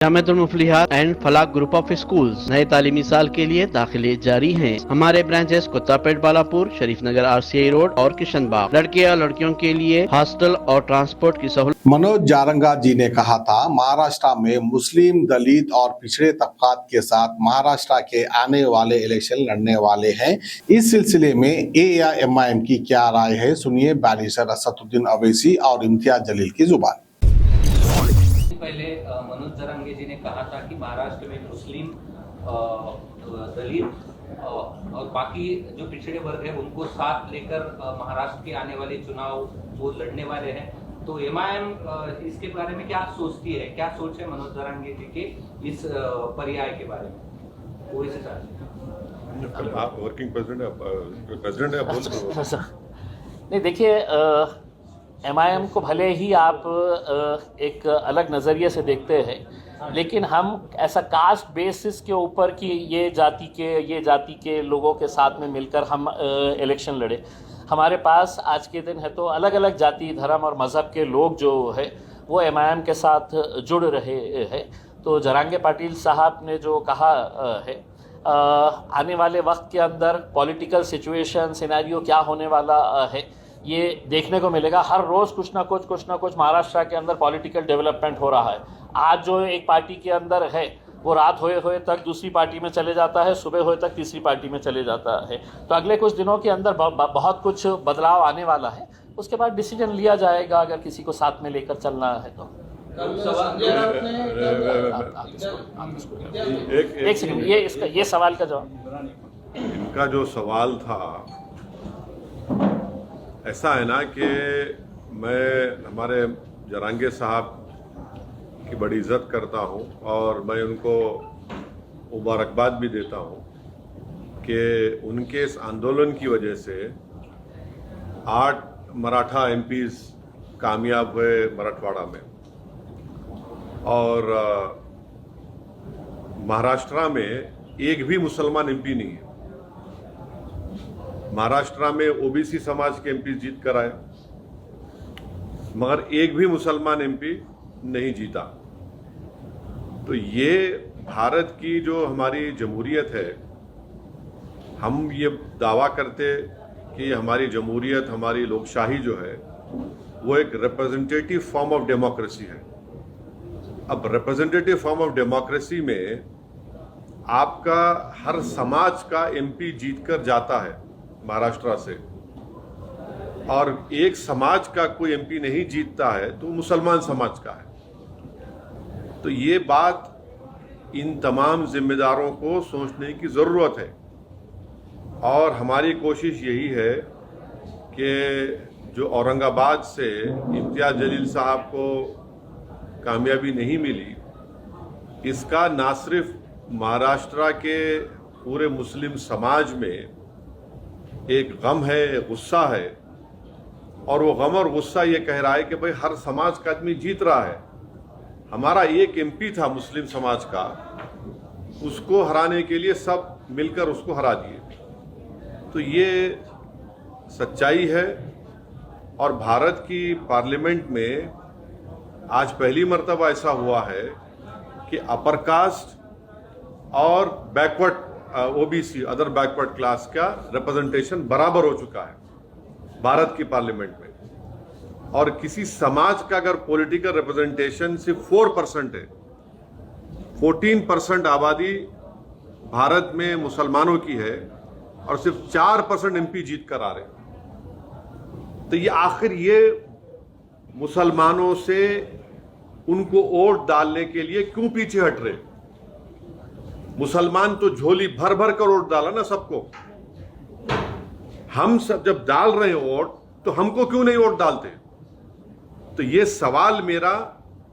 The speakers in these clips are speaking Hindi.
जामिअतुल Muflihat and Falah group of schools नए तालीमी साल के लिए दाखिले जारी हैं। हमारे branches Kuttapet, Balapur, Sharif Nagar, RCI road और किशनबाग। लड़के या लड़कियों के लिए हॉस्टल और ट्रांसपोर्ट की सहूलत। मनोज जारंगा जी ने कहा था, महाराष्ट्र में मुस्लिम, दलित और पिछड़े तबकात के साथ महाराष्ट्र के आने वाले इलेक्शन लड़ने वाले हैं। इस सिलसिले में AIMIM की क्या राय है, सुनिए बैरिस्टर असदुद्दीन अवैसी और इम्तियाज जलील की जुबान। पहले मनोज जारंगे जी ने कहा था कि महाराष्ट्र में मुस्लिम, दलित और बाकी जो पिछड़े वर्ग है उनको साथ लेकर महाराष्ट्र के आने वाले चुनाव वो लड़ने वाले हैं। तो MIM इसके बारे में क्या सोचती है, क्या सोच है मनोज जारंगे जी के इस पर्याय के बारे में, वो इसे चाहते हैं। आप वर्किंग प्रेसिडेंट है, बोल नहीं, देखिए, MIM को भले ही आप एक अलग नज़रिए से देखते हैं, लेकिन हम ऐसा कास्ट बेसिस के ऊपर कि ये जाति के लोगों के साथ में मिलकर हम इलेक्शन लड़े। हमारे पास आज के दिन है तो अलग अलग जाति, धर्म और मज़हब के लोग जो है वो MIM के साथ जुड़ रहे हैं। तो जारंगे पाटिल साहब ने जो कहा है, आने वाले वक्त के अंदर पॉलिटिकल सिचुएशन सिनेरियो क्या होने वाला है ये देखने को मिलेगा। हर रोज़ कुछ ना कुछ महाराष्ट्र के अंदर पॉलिटिकल डेवलपमेंट हो रहा है। आज जो एक पार्टी के अंदर है वो रात होए तक दूसरी पार्टी में चले जाता है, सुबह होए तक तीसरी पार्टी में चले जाता है। तो अगले कुछ दिनों के अंदर बहुत कुछ बदलाव आने वाला है। उसके बाद डिसीजन लिया जाएगा अगर किसी को साथ में लेकर चलना है तो। एक सेकंड, ये सवाल का जवाब। इनका जो सवाल था ऐसा है ना कि मैं हमारे जारंगे साहब की बड़ी इज्जत करता हूं और मैं उनको मुबारकबाद भी देता हूं कि उनके इस आंदोलन की वजह से 8 मराठा MPs कामयाब हुए मराठवाड़ा में, और महाराष्ट्र में एक भी मुसलमान MP नहीं है। महाराष्ट्र में OBC समाज के MP जीत कर आए, मगर एक भी मुसलमान MP नहीं जीता। तो ये भारत की जो हमारी जमहूरियत है, हम ये दावा करते कि हमारी जमहूरियत, हमारी लोकशाही जो है वो एक रिप्रेजेंटेटिव फॉर्म ऑफ डेमोक्रेसी है। अब रिप्रेजेंटेटिव फॉर्म ऑफ डेमोक्रेसी में आपका हर समाज का MP जीत कर जाता है महाराष्ट्र से, और एक समाज का कोई MP नहीं जीतता है तो मुसलमान समाज का है। तो ये बात इन तमाम जिम्मेदारों को सोचने की ज़रूरत है, और हमारी कोशिश यही है कि जो औरंगाबाद से इम्तियाज जलील साहब को कामयाबी नहीं मिली, इसका ना सिर्फ महाराष्ट्र के पूरे मुस्लिम समाज में एक गम है, गुस्सा है, और वो गम और गुस्सा ये कह रहा है कि भाई हर समाज का आदमी जीत रहा है। हमारा एक MP था मुस्लिम समाज का, उसको हराने के लिए सब मिलकर उसको हरा दिए। तो ये सच्चाई है, और भारत की पार्लियामेंट में आज पहली मर्तबा ऐसा हुआ है कि अपर कास्ट और backward OBC, other backward class का रिप्रेजेंटेशन बराबर हो चुका है भारत की पार्लियामेंट में। और किसी समाज का अगर पॉलिटिकल रिप्रेजेंटेशन सिर्फ 4% है, 14% आबादी भारत में मुसलमानों की है, और सिर्फ 4% MP जीत कर आ रहे हैं। तो ये आखिर ये मुसलमानों से उनको वोट डालने के लिए क्यों पीछे हट रहे? मुसलमान तो झोली भर भर कर वोट डाला ना सबको। हम सब जब डाल रहे हैं वोट, तो हमको क्यों नहीं वोट डालते? तो ये सवाल मेरा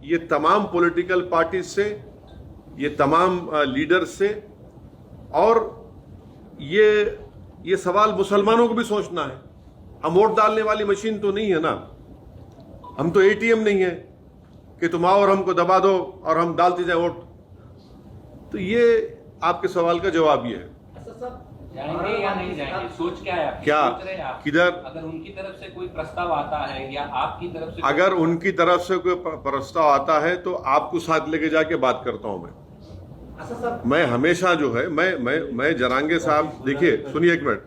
ये तमाम पॉलिटिकल पार्टी से, ये तमाम लीडर से, और ये सवाल मुसलमानों को भी सोचना है। हम वोट डालने वाली मशीन तो नहीं है ना, हम तो ATM नहीं है कि तुम आओ और हमको दबा दो और हम डालते जाए वोट। तो ये आपके सवाल का जवाब ये है। जाएंगे या नहीं जाएंगे, सोच क्या है आपकी? क्या? सोच रहे हैं आप? किधर? अगर उनकी तरफ से कोई प्रस्ताव आता है या आपकी तरफ से अगर उनकी तरफ से कोई प्रस्ताव आता है तो आपको साथ लेके जाके बात करता हूं मैं हमेशा जो है मैं जरांगे साहब, देखिए सुनिए एक मिनट,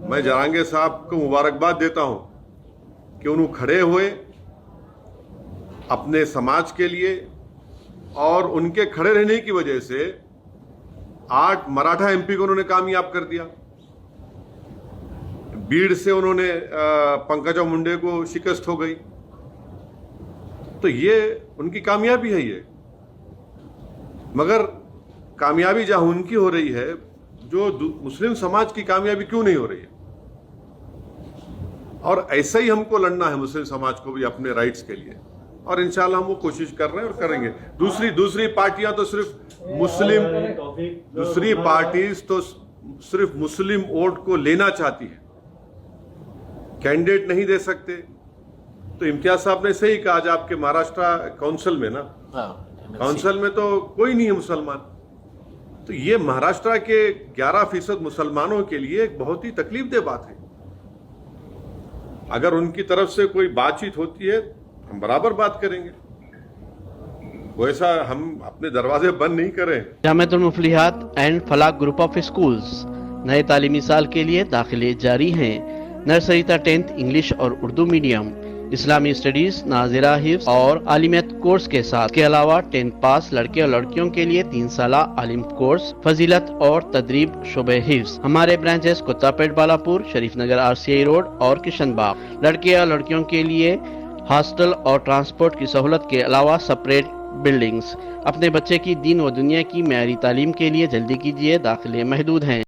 मैं जरांगे साहब को मुबारकबाद देता हूं कि उन्होंने खड़े हुए अपने समाज के लिए, और उनके खड़े रहने की वजह से 8 मराठा एमपी को उन्होंने कामयाब कर दिया। बीड़ से उन्होंने पंकजा मुंडे को शिकस्त हो गई। तो ये उनकी कामयाबी है ये। मगर कामयाबी जहां उनकी हो रही है, जो मुस्लिम समाज की कामयाबी क्यों नहीं हो रही है? और ऐसा ही हमको लड़ना है मुस्लिम समाज को भी अपने राइट्स के लिए, और इंशाल्लाह हम वो कोशिश कर रहे हैं और करेंगे। दूसरी पार्टियां तो सिर्फ मुस्लिम, दूसरी पार्टीज तो सिर्फ मुस्लिम वोट को लेना चाहती है, कैंडिडेट नहीं दे सकते। तो इम्तियाज साहब ने सही कहा, आज आपके महाराष्ट्र काउंसिल में ना, काउंसिल में तो कोई नहीं है मुसलमान। तो ये महाराष्ट्र के 11% मुसलमानों के लिए एक बहुत ही तकलीफदेह बात है। अगर उनकी तरफ से कोई बातचीत होती है, हम बराबर बात करेंगे। वैसा हम अपने दरवाजे बंद नहीं करें। जामिअतुल Muflihat and Falah group of schools नए तालीमी साल के लिए दाखिले जारी हैं। नर्सरी तक 10th इंग्लिश और उर्दू मीडियम, इस्लामी स्टडीज, नाजिरा हिफ्ज और आलिमियत कोर्स के साथ के अलावा 10th पास लड़के और लड़कियों के लिए 3 साल आलिम कोर्स, फजीलत और तदरीब शुबे हिफ्ज। हमारे branches Kuttapet, Balapur, Sharif Nagar RCI road और किशन बाग। लड़के और लड़कियों के लिए हॉस्टल और ट्रांसपोर्ट की सहूलत के अलावा सेपरेट बिल्डिंग्स। अपने बच्चे की दीन व दुनिया की मेयारी तालीम के लिए जल्दी कीजिए, दाखिले महदूद हैं।